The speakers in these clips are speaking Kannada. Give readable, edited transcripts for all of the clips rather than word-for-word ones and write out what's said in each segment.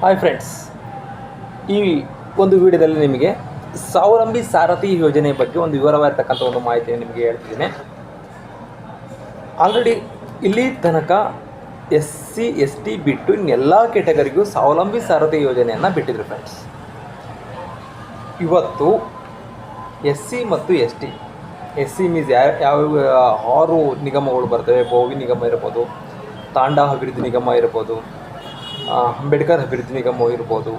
ಹಾಯ್ ಫ್ರೆಂಡ್ಸ್, ಈ ಒಂದು ವಿಡಿಯೋದಲ್ಲಿ ನಿಮಗೆ ಸ್ವಾವಲಂಬಿ ಸಾರಥಿ ಯೋಜನೆ ಬಗ್ಗೆ ಒಂದು ವಿವರವಾಗಿರ್ತಕ್ಕಂಥ ಒಂದು ಮಾಹಿತಿಯನ್ನು ನಿಮಗೆ ಹೇಳ್ತಿದ್ದೀನಿ. ಆಲ್ರೆಡಿ ಇಲ್ಲಿ ತನಕ SC ST ಬಿಟ್ಟು ಎಲ್ಲ ಕೆಟಗರಿಗೂ ಸ್ವಾವಲಂಬಿ ಸಾರಥಿ ಯೋಜನೆಯನ್ನು ಬಿಟ್ಟಿದ್ರು ಫ್ರೆಂಡ್ಸ್. ಇವತ್ತು SC ಮತ್ತು ST ಮೀನ್ಸ್ ಯಾವ 6 ನಿಗಮಗಳು ಬರ್ತವೆ. ಬೋವಿ ನಿಗಮ ಇರ್ಬೋದು, ತಾಂಡಾ ಅಭಿವೃದ್ಧಿ ನಿಗಮ ಇರ್ಬೋದು, ಅಂಬೇಡ್ಕರ್ ಅಭಿವೃದ್ಧಿ ನಿಗಮ ಇರ್ಬೋದು,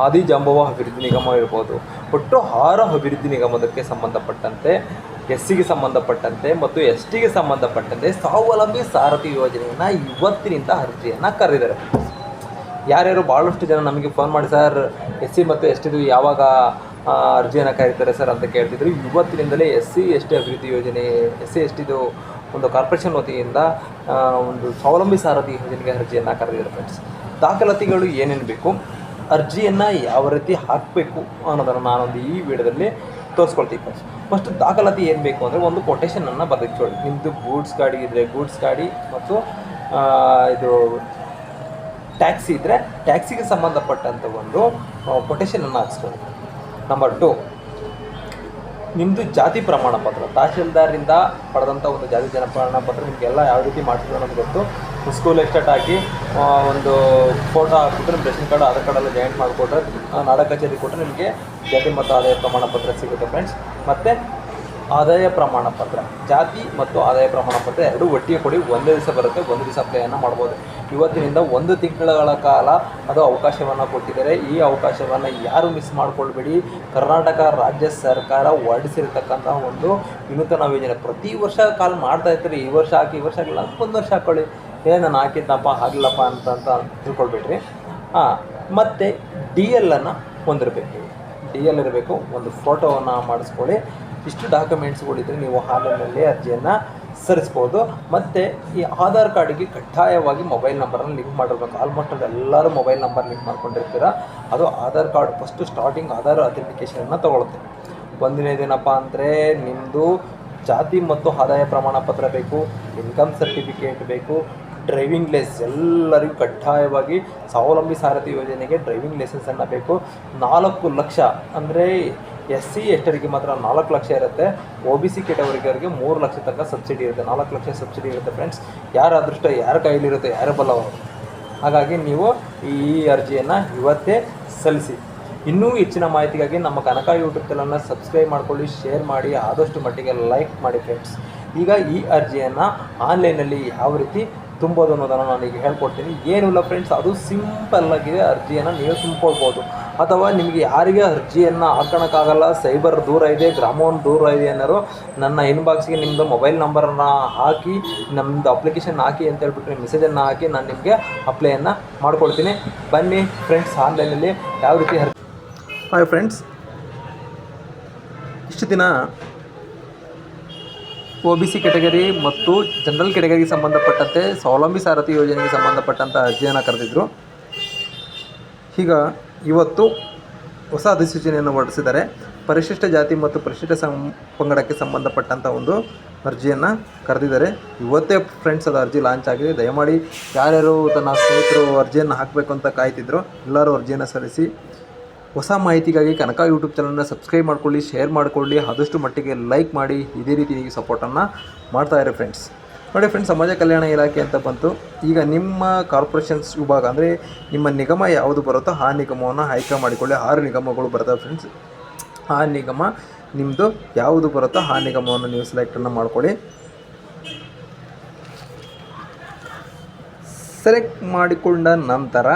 ಆದಿ ಜಾಂಬವ ಅಭಿವೃದ್ಧಿ ನಿಗಮ ಇರ್ಬೋದು. ಒಟ್ಟು 6 ಅಭಿವೃದ್ಧಿ ನಿಗಮದಕ್ಕೆ ಸಂಬಂಧಪಟ್ಟಂತೆ SCಗೆ ಸಂಬಂಧಪಟ್ಟಂತೆ ಮತ್ತು STಗೆ ಸಂಬಂಧಪಟ್ಟಂತೆ ಸ್ವಾವಲಂಬಿ ಸಾರಥಿ ಯೋಜನೆಯನ್ನು ಇವತ್ತಿನಿಂದ ಅರ್ಜಿಯನ್ನು ಕರೆದಿದ್ದಾರೆ. ಯಾರ್ಯಾರು ಭಾಳಷ್ಟು ಜನ ನಮಗೆ ಫೋನ್ ಮಾಡಿ, ಸರ್ SC ಮತ್ತು STದು ಯಾವಾಗ ಅರ್ಜಿಯನ್ನು ಕರೀತಾರೆ ಸರ್ ಅಂತ ಕೇಳ್ತಿದ್ರು. ಇವತ್ತಿನಿಂದಲೇ SC ST ಅಭಿವೃದ್ಧಿ ಯೋಜನೆ, SC STದು ಒಂದು ಕಾರ್ಪೊರೇಷನ್ ವತಿಯಿಂದ ಒಂದು ಸ್ವಾವಲಂಬಿ ಸಾರಥಿ ಯೋಜನೆಗೆ ಅರ್ಜಿಯನ್ನು ಕರೆದಿದ್ದಾರೆ ಫ್ರೆಂಡ್ಸ್. ದಾಖಲಾತಿಗಳು ಏನೇನು ಬೇಕು, ಅರ್ಜಿಯನ್ನು ಯಾವ ರೀತಿ ಹಾಕಬೇಕು ಅನ್ನೋದನ್ನು ನಾನೊಂದು ಈ ವಿಡಿಯೋದಲ್ಲಿ ತೋರಿಸ್ಕೊಳ್ತೀವಿ ಫ್ರೆಂಡ್ಸ್. ಫಸ್ಟ್ ದಾಖಲಾತಿ ಏನು ಬೇಕು ಅಂದರೆ ಒಂದು ಕೊಟೇಶನನ್ನು ಬರೆದಿಟ್ಕೊಳ್ಳಿ. ನಿಮ್ಮದು ಗೂಡ್ಸ್ ಗಾಡಿ ಇದ್ದರೆ ಗೂಡ್ಸ್ ಗಾಡಿ ಮತ್ತು ಇದು ಟ್ಯಾಕ್ಸಿ ಇದ್ದರೆ ಟ್ಯಾಕ್ಸಿಗೆ ಸಂಬಂಧಪಟ್ಟಂಥ ಒಂದು ಕೊಟೇಶನನ್ನು ಹಾಕ್ಸ್ಕೊಳ್ಳಿ. ನಂಬರ್ 2, ನಿಮ್ಮದು ಜಾತಿ ಪ್ರಮಾಣ ಪತ್ರ, ತಹಶೀಲ್ದಾರಿಂದ ಪಡೆದಂಥ ಒಂದು ಜಾತಿ ಪ್ರಮಾಣ ಪತ್ರ ನಿಮಗೆಲ್ಲ ಯಾವ ರೀತಿ ಮಾಡಿಸಿದ್ರು ಅನ್ನೋದು ಗೊತ್ತು. ಸ್ಕೂಲ್ ಎಸ್ಟೇಟ್ ಹಾಕಿ ಒಂದು ಫೋಟೋ ಹಾಕ್ಬಿಟ್ರೆ ರೇಷನ್ ಕಾರ್ಡ್, ಆಧಾರ್ ಕಾರ್ಡೆಲ್ಲ ಜಾಯಿಂಟ್ ಮಾಡಿಕೊಟ್ರೆ, ನಾಡ ಕಚೇರಿ ಕೊಟ್ಟರೆ ನಿಮಗೆ ಜಾತಿ ಮತ್ತು ಆದಾಯ ಪ್ರಮಾಣ ಪತ್ರ ಸಿಗುತ್ತೆ ಫ್ರೆಂಡ್ಸ್. ಮತ್ತು ಆದಾಯ ಪ್ರಮಾಣ ಪತ್ರ, ಜಾತಿ ಮತ್ತು ಆದಾಯ ಪ್ರಮಾಣ ಪತ್ರ ಎರಡೂ ಒಟ್ಟಿಗೆ ಕೊಡಿ. ಒಂದೇ ದಿವಸ ಬರುತ್ತೆ, ಒಂದು ದಿವಸ ಅಪ್ಲೈಯನ್ನು ಮಾಡ್ಬೋದು. ಇವತ್ತಿನಿಂದ 1 ತಿಂಗಳ ಕಾಲ ಅದು ಅವಕಾಶವನ್ನು ಕೊಟ್ಟಿದ್ದಾರೆ. ಈ ಅವಕಾಶವನ್ನು ಯಾರು ಮಿಸ್ ಮಾಡಿಕೊಳ್ಬೇಡಿ. ಕರ್ನಾಟಕ ರಾಜ್ಯ ಸರ್ಕಾರ ಹೊರಡಿಸಿರ್ತಕ್ಕಂಥ ಒಂದು ವಿನೂತನ ಯೋಜನೆ. ಪ್ರತಿ ವರ್ಷ ಕಾಲ್ ಮಾಡ್ತಾ ಇರ್ತಾರೆ, ಈ ವರ್ಷ ಹಾಕಿ, ಈ ವರ್ಷ ಆಗಿಲ್ಲ ಅಂತ 1 ವರ್ಷ ಹಾಕ್ಕೊಳ್ಳಿ. ನಾನು ಹಾಕಿದ್ದಪ್ಪ ಆಗಲಿಲ್ಲಪ್ಪ ಅಂತ ತಿಳ್ಕೊಳ್ಬೇಡ್ರಿ. ಮತ್ತು DL ಹೊಂದಿರಬೇಕು. DL ಇರಬೇಕು, ಒಂದು ಫೋಟೋವನ್ನು ಮಾಡಿಸ್ಕೊಳ್ಳಿ. ಇಷ್ಟು ಡಾಕ್ಯುಮೆಂಟ್ಸ್ಗಳಿದ್ದರೆ ನೀವು ಆನ್ಲೈನಲ್ಲಿ ಅರ್ಜಿಯನ್ನು ಸಲ್ಲಿಸ್ಬೋದು. ಮತ್ತು ಈ ಆಧಾರ್ ಕಾರ್ಡಿಗೆ ಕಡ್ಡಾಯವಾಗಿ ಮೊಬೈಲ್ ನಂಬರನ್ನು ಲಿಂಕ್ ಮಾಡಿರ್ಬೇಕು. ಆಲ್ಮೋಸ್ಟ್ ಎಲ್ಲರೂ ಮೊಬೈಲ್ ನಂಬರ್ ಲಿಂಕ್ ಮಾಡ್ಕೊಂಡಿರ್ತೀರ. ಅದು Aadhaar card first starting Aadhaar ಅಥೆಂಟಿಕೇಷನನ್ನು ತೊಗೊಳುತ್ತೆ. ಒಂದನೇದೇನಪ್ಪ ಅಂದರೆ ನಿಮ್ಮದು ಜಾತಿ ಮತ್ತು ಆದಾಯ ಪ್ರಮಾಣ ಪತ್ರ ಬೇಕು, ಇನ್ಕಮ್ ಸರ್ಟಿಫಿಕೇಟ್ ಬೇಕು, ಡ್ರೈವಿಂಗ್ ಲೈಸೆನ್ಸ್. ಎಲ್ಲರಿಗೂ ಕಡ್ಡಾಯವಾಗಿ ಸ್ವಾವಲಂಬಿ ಸಾರಥಿ ಯೋಜನೆಗೆ ಡ್ರೈವಿಂಗ್ ಲೈಸೆನ್ಸನ್ನು ಬೇಕು. 4 ಲಕ್ಷ ಅಂದರೆ SC STರಿಗೆ ಮಾತ್ರ 4 ಲಕ್ಷ ಇರುತ್ತೆ. OBC ಕೆಟಗರಿಗರಿಗೆ 3 ಲಕ್ಷ ತನಕ ಸಬ್ಸಿಡಿ ಇರುತ್ತೆ. 4 ಲಕ್ಷ ಸಬ್ಸಿಡಿ ಇರುತ್ತೆ ಫ್ರೆಂಡ್ಸ್. ಯಾರ ಅದೃಷ್ಟ ಯಾರ ಕೈಲಿರುತ್ತೆ, ಯಾರ ಬಲ್ಲವರು. ಹಾಗಾಗಿ ನೀವು ಈ ಅರ್ಜಿಯನ್ನು ಇವತ್ತೇ ಸಲ್ಲಿಸಿ. ಇನ್ನೂ ಹೆಚ್ಚಿನ ಮಾಹಿತಿಗಾಗಿ ನಮ್ಮ ಕನಕ ಯೂಟ್ಯೂಬ್ ಚಾನಲ್ನ ಸಬ್ಸ್ಕ್ರೈಬ್ ಮಾಡ್ಕೊಳ್ಳಿ, ಶೇರ್ ಮಾಡಿ, ಆದಷ್ಟು ಮಟ್ಟಿಗೆ ಲೈಕ್ ಮಾಡಿ ಫ್ರೆಂಡ್ಸ್. ಈಗ ಈ ಅರ್ಜಿಯನ್ನು ಆನ್ಲೈನಲ್ಲಿ ಯಾವ ರೀತಿ ತುಂಬೋದು ಅನ್ನೋದನ್ನು ನಾನೀಗ ಹೇಳ್ಕೊಡ್ತೀನಿ. ಏನಿಲ್ಲ ಫ್ರೆಂಡ್ಸ್, ಅದು ಸಿಂಪಲ್ಲಾಗಿದೆ. ಅರ್ಜಿಯನ್ನು ನೀವು ತುಂಬ್ಕೊಳ್ಬೋದು. ಅಥವಾ ನಿಮಗೆ ಯಾರಿಗೆ ಅರ್ಜಿಯನ್ನು ಹಾಕೋಕ್ಕಾಗಲ್ಲ, ಸೈಬರ್ ದೂರ ಇದೆ, ಗ್ರಾಮೋನ್ ದೂರ ಇದೆ ಅನ್ನೋರು ನನ್ನ ಇನ್ಬಾಕ್ಸ್ಗೆ ನಿಮ್ಮದು ಮೊಬೈಲ್ ನಂಬರನ್ನು ಹಾಕಿ, ನಮ್ಮದು ಅಪ್ಲಿಕೇಶನ್ ಹಾಕಿ ಅಂತ ಹೇಳ್ಬಿಟ್ಟು ಮೆಸೇಜನ್ನು ಹಾಕಿ ನಾನು ನಿಮಗೆ ಅಪ್ಲೈಯನ್ನು ಮಾಡ್ಕೊಡ್ತೀನಿ. ಬನ್ನಿ ಫ್ರೆಂಡ್ಸ್, ಆನ್ಲೈನಲ್ಲಿ ಯಾವ ರೀತಿ ಹಾಯ್ ಫ್ರೆಂಡ್ಸ್, ಇಷ್ಟು ದಿನ OBC ಕೆಟಗರಿ ಮತ್ತು ಜನರಲ್ ಕೆಟಗರಿಗೆ ಸಂಬಂಧಪಟ್ಟಂತೆ ಸ್ವಾವಲಂಬಿ ಸಾರಥಿ ಯೋಜನೆಗೆ ಸಂಬಂಧಪಟ್ಟಂಥ ಅರ್ಜಿಯನ್ನು ಕರೆದಿದ್ದರು. ಈಗ ಇವತ್ತು ಹೊಸ ಅಧಿಸೂಚನೆಯನ್ನು ಹೊರಡಿಸಿದ್ದಾರೆ. ಪರಿಶಿಷ್ಟ ಜಾತಿ ಮತ್ತು ಪರಿಶಿಷ್ಟ ಪಂಗಡಕ್ಕೆ ಸಂಬಂಧಪಟ್ಟಂಥ ಒಂದು ಅರ್ಜಿಯನ್ನು ಕರೆದಿದ್ದಾರೆ. ಇವತ್ತೇ ಫ್ರೆಂಡ್ಸ್ ಅದು ಅರ್ಜಿ ಲಾಂಚ್ ಆಗಿದೆ. ದಯಮಾಡಿ ಯಾರ್ಯಾರು ತನ್ನ ಸ್ನೇಹಿತರು ಅರ್ಜಿಯನ್ನು ಹಾಕಬೇಕು ಅಂತ ಕಾಯ್ತಿದ್ರು, ಎಲ್ಲರೂ ಅರ್ಜಿಯನ್ನು ಸಲ್ಲಿಸಿ. ಹೊಸ ಮಾಹಿತಿಗಾಗಿ ಕನಕ ಯೂಟ್ಯೂಬ್ ಚಾನಲ್ನ ಸಬ್ಸ್ಕ್ರೈಬ್ ಮಾಡ್ಕೊಳ್ಳಿ, ಶೇರ್ ಮಾಡಿಕೊಳ್ಳಿ, ಆದಷ್ಟು ಮಟ್ಟಿಗೆ ಲೈಕ್ ಮಾಡಿ. ಇದೇ ರೀತಿ ಸಪೋರ್ಟನ್ನು ಮಾಡ್ತಾಯಿರಿ ಫ್ರೆಂಡ್ಸ್. ನೋಡಿ ಫ್ರೆಂಡ್ಸ್, ಸಮಾಜ ಕಲ್ಯಾಣ ಇಲಾಖೆ ಅಂತ ಬಂತು. ಈಗ ನಿಮ್ಮ ಕಾರ್ಪೊರೇಷನ್ಸ್ ವಿಭಾಗ ಅಂದರೆ ನಿಮ್ಮ ನಿಗಮ ಯಾವುದು ಬರುತ್ತೋ ಆ ನಿಗಮವನ್ನು ಆಯ್ಕೆ ಮಾಡಿಕೊಳ್ಳಿ. 6 ನಿಗಮಗಳು ಬರ್ತವೆ ಫ್ರೆಂಡ್ಸ್. ಆ ನಿಗಮ ನಿಮ್ಮದು ಯಾವುದು ಬರುತ್ತೋ ಆ ನಿಗಮವನ್ನು ನೀವು ಸೆಲೆಕ್ಟನ್ನು ಮಾಡ್ಕೊಳ್ಳಿ. ಸೆಲೆಕ್ಟ್ ಮಾಡಿಕೊಂಡ ನಂತರ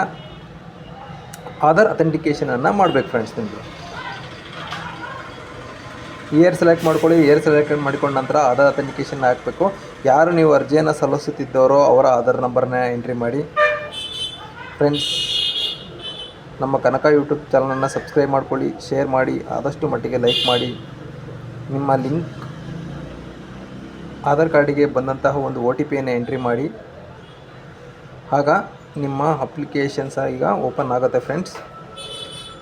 ಆಧಾರ್ ಅಥೆಂಟಿಕೇಷನನ್ನು ಮಾಡಬೇಕು ಫ್ರೆಂಡ್ಸ್. ನಿಮ್ಮದು ಇಯರ್ ಸೆಲೆಕ್ಟ್ ಮಾಡ್ಕೊಳ್ಳಿ. ಇಯರ್ ಸೆಲೆಕ್ಟ್ ಮಾಡಿಕೊಂಡ ನಂತರ ಆಧಾರ್ ಅಥೆಂಟಿಕೇಷನ್ ಹಾಕಬೇಕು. ಯಾರು ನೀವು ಅರ್ಜಿಯನ್ನು ಸಲ್ಲಿಸುತ್ತಿದ್ದವರೋ ಅವರ ಆಧಾರ್ ನಂಬರ್ನ ಎಂಟ್ರಿ ಮಾಡಿ ಫ್ರೆಂಡ್ಸ್. ನಮ್ಮ ಕನಕ ಯೂಟ್ಯೂಬ್ ಚಾನಲನ್ನು ಸಬ್ಸ್ಕ್ರೈಬ್ ಮಾಡ್ಕೊಳ್ಳಿ, ಶೇರ್ ಮಾಡಿ, ಆದಷ್ಟು ಮಟ್ಟಿಗೆ ಲೈಕ್ ಮಾಡಿ. ನಿಮ್ಮ ಲಿಂಕ್ ಆಧಾರ್ ಕಾರ್ಡಿಗೆ ಬಂದಂತಹ ಒಂದು OTPಯನ್ನು ಎಂಟ್ರಿ ಮಾಡಿ. ಆಗ ನಿಮ್ಮ ಅಪ್ಲಿಕೇಶನ್ಸ್ ಈಗ ಓಪನ್ ಆಗುತ್ತೆ ಫ್ರೆಂಡ್ಸ್.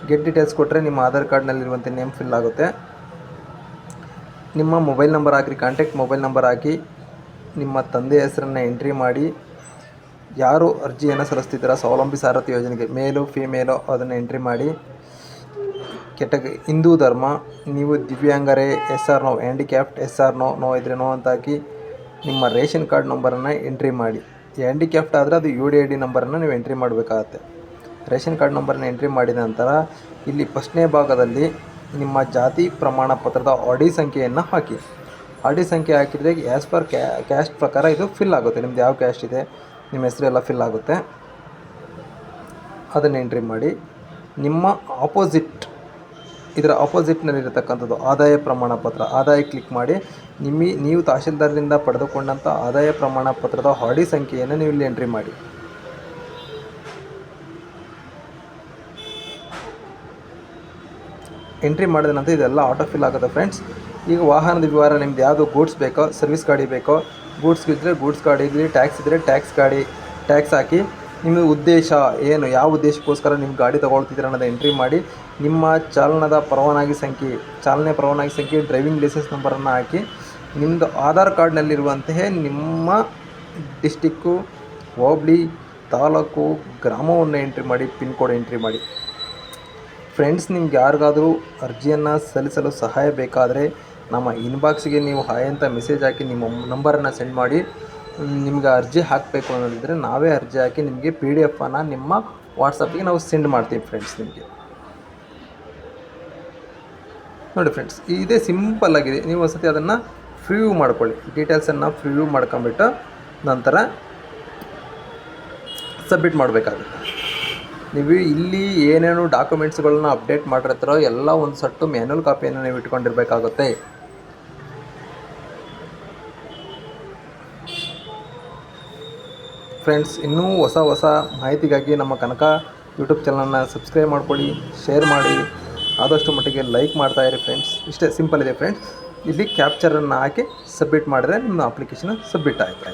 ಗೆಟ್ ಡೀಟೇಲ್ಸ್ ಕೊಟ್ಟರೆ ನಿಮ್ಮ ಆಧಾರ್ ಕಾರ್ಡ್ನಲ್ಲಿರುವಂಥ ನೇಮ್ ಫಿಲ್ ಆಗುತ್ತೆ. ನಿಮ್ಮ ಮೊಬೈಲ್ ನಂಬರ್ ಹಾಕಿ, ಕಾಂಟ್ಯಾಕ್ಟ್ ಮೊಬೈಲ್ ನಂಬರ್ ಹಾಕಿ, ನಿಮ್ಮ ತಂದೆ ಹೆಸರನ್ನು ಎಂಟ್ರಿ ಮಾಡಿ. ಯಾರು ಅರ್ಜಿಯನ್ನು ಸಲ್ಲಿಸ್ತಿದ್ದೀರಾ ಸ್ವಾವಲಂಬಿ ಸಾರಥಿ ಯೋಜನೆಗೆ, ಮೇಲು ಫೀಮೇಲು ಅದನ್ನು ಎಂಟ್ರಿ ಮಾಡಿ. ಹಿಂದೂ ಧರ್ಮ, ನೀವು ದಿವ್ಯಾಂಗರೇ, yes or no, handicapped yes or no, no ಇದ್ರೆ ನೋ ಅಂತ ಹಾಕಿ ನಿಮ್ಮ ರೇಷನ್ ಕಾರ್ಡ್ ನಂಬರನ್ನು ಎಂಟ್ರಿ ಮಾಡಿ. ಹ್ಯಾಂಡಿಕ್ಯಾಪ್ಟ್ ಆದರೆ ಅದು UDID ನಂಬರನ್ನು ನೀವು ಎಂಟ್ರಿ ಮಾಡಬೇಕಾಗತ್ತೆ. ರೇಷನ್ ಕಾರ್ಡ್ ನಂಬರನ್ನು ಎಂಟ್ರಿ ಮಾಡಿದ ನಂತರ ಇಲ್ಲಿ ಫಸ್ಟ್ನೇ ಭಾಗದಲ್ಲಿ ನಿಮ್ಮ ಜಾತಿ ಪ್ರಮಾಣ ಪತ್ರದ ಆಡಿ ಸಂಖ್ಯೆಯನ್ನು ಹಾಕಿ. ಆಡಿ ಸಂಖ್ಯೆ ಹಾಕಿದರೆ ಆ್ಯಸ್ ಪರ್ ಕ್ಯಾಸ್ಟ್ ಪ್ರಕಾರ ಇದು ಫಿಲ್ ಆಗುತ್ತೆ. ನಿಮ್ದು ಯಾವ ಕ್ಯಾಸ್ಟ್ ಇದೆ ನಿಮ್ಮ ಹೆಸರು ಎಲ್ಲ ಫಿಲ್ ಆಗುತ್ತೆ. ಅದನ್ನು ಎಂಟ್ರಿ ಮಾಡಿ. ನಿಮ್ಮ ಇದರ ಆಪೋಸಿಟ್ನಲ್ಲಿರತಕ್ಕಂಥದ್ದು ಆದಾಯ ಪ್ರಮಾಣ ಪತ್ರ, ಆದಾಯ ಕ್ಲಿಕ್ ಮಾಡಿ. ನೀವು ತಹಶೀಲ್ದಾರರಿಂದ ಪಡೆದುಕೊಂಡಂಥ ಆದಾಯ ಪ್ರಮಾಣ ಪತ್ರದ ಆಡಿ ಸಂಖ್ಯೆಯನ್ನು ನೀವು ಇಲ್ಲಿ ಎಂಟ್ರಿ ಮಾಡಿ. ಎಂಟ್ರಿ ಮಾಡಿದ ನಂತರ ಇದೆಲ್ಲ ಆಟೋ ಫಿಲ್ ಆಗುತ್ತೆ ಫ್ರೆಂಡ್ಸ್. ಈಗ ವಾಹನದ ವಿವರ, ನಿಮ್ದು ಯಾವುದು ಗೂಡ್ಸ್ ಬೇಕೋ, ಸರ್ವಿಸ್ ಗಾಡಿ ಬೇಕೋ, ಗೂಡ್ಸ್ ಇದ್ದರೆ ಗೂಡ್ಸ್ ಗಾಡಿ ಇರಲಿ, ಟ್ಯಾಕ್ಸ್ ಇದ್ದರೆ ಟ್ಯಾಕ್ಸ್ ಹಾಕಿ. ನಿಮ್ಮ ಉದ್ದೇಶ ಏನು, ಯಾವ ಉದ್ದೇಶಕ್ಕೋಸ್ಕರ ನಿಮ್ಮ ಗಾಡಿ ತೊಗೊಳ್ತಿದ್ದೀರ ಅನ್ನೋದು ಎಂಟ್ರಿ ಮಾಡಿ. ನಿಮ್ಮ ಚಾಲನೆ ಪರವಾನಗಿ ಸಂಖ್ಯೆ, ಡ್ರೈವಿಂಗ್ ಲೈಸೆನ್ಸ್ ನಂಬರನ್ನು ಹಾಕಿ. ನಿಮ್ಮದು ಆಧಾರ್ ಕಾರ್ಡ್ನಲ್ಲಿರುವಂತಹ ನಿಮ್ಮ ಡಿಸ್ಟಿಕ್ಕು, ಹೋಬಳಿ, ತಾಲೂಕು, ಗ್ರಾಮವನ್ನು ಎಂಟ್ರಿ ಮಾಡಿ, ಪಿನ್ ಕೋಡ್ ಎಂಟ್ರಿ ಮಾಡಿ. ಫ್ರೆಂಡ್ಸ್, ನಿಮ್ಗೆ ಯಾರಿಗಾದರೂ ಅರ್ಜಿಯನ್ನು ಸಲ್ಲಿಸಲು ಸಹಾಯ ಬೇಕಾದರೆ ನಮ್ಮ ಇನ್ಬಾಕ್ಸಿಗೆ ನೀವು ಹಾಯ್ ಅಂತ ಮೆಸೇಜ್ ಹಾಕಿ ನಿಮ್ಮ ನಂಬರನ್ನು ಸೆಂಡ್ ಮಾಡಿ. ನಿಮ್ಗೆ ಅರ್ಜಿ ಹಾಕಬೇಕು ಅನ್ನೋದಿದ್ದರೆ ನಾವೇ ಅರ್ಜಿ ಹಾಕಿ ನಿಮಗೆ PDF ಅನ್ನು ನಿಮ್ಮ ವಾಟ್ಸಪ್ಪಿಗೆ ನಾವು ಸೆಂಡ್ ಮಾಡ್ತೀವಿ ಫ್ರೆಂಡ್ಸ್. ನಿಮಗೆ ನೋಡಿ ಫ್ರೆಂಡ್ಸ್, ಇದೇ ಸಿಂಪಲ್ ಆಗಿದೆ. ನೀವು ಒಂದ್ಸತಿ ಅದನ್ನು ಪ್ರಿವ್ಯೂ ಮಾಡ್ಕೊಳ್ಳಿ, ಡೀಟೇಲ್ಸನ್ನು ಪ್ರಿವ್ಯೂ ಮಾಡ್ಕೊಂಬಿಟ್ಟು ನಂತರ ಸಬ್ಮಿಟ್ ಮಾಡಬೇಕಾಗುತ್ತೆ. ನೀವು ಇಲ್ಲಿ ಏನೇನು ಡಾಕ್ಯುಮೆಂಟ್ಸ್ಗಳನ್ನ ಅಪ್ಡೇಟ್ ಮಾಡಿರ್ತಾರೋ ಎಲ್ಲ ಒಂದು ಸಟ್ಟು ಮ್ಯಾನ್ಯಲ್ ಕಾಪಿಯನ್ನು ನೀವು ಇಟ್ಕೊಂಡಿರಬೇಕಾಗುತ್ತೆ. ಫ್ರೆಂಡ್ಸ್, ಇನ್ನೂ ಹೊಸ ಮಾಹಿತಿಗಾಗಿ ನಮ್ಮ ಕನಕ ಯೂಟ್ಯೂಬ್ ಚಾನಲನ್ನು ಸಬ್ಸ್ಕ್ರೈಬ್ ಮಾಡ್ಕೊಳ್ಳಿ, ಶೇರ್ ಮಾಡಿ, ಆದಷ್ಟು ಮಟ್ಟಿಗೆ ಲೈಕ್ ಮಾಡ್ತಾಯಿರಿ ಫ್ರೆಂಡ್ಸ್. ಇಷ್ಟೇ ಸಿಂಪಲ್ ಇದೆ ಫ್ರೆಂಡ್ಸ್. ಇಲ್ಲಿ ಕ್ಯಾಪ್ಚರನ್ನು ಹಾಕಿ ಸಬ್ಮಿಟ್ ಮಾಡಿದ್ರೆ ನಿಮ್ಮ ಅಪ್ಲಿಕೇಶನ್ ಸಬ್ಮಿಟ್ ಆಯಿತು.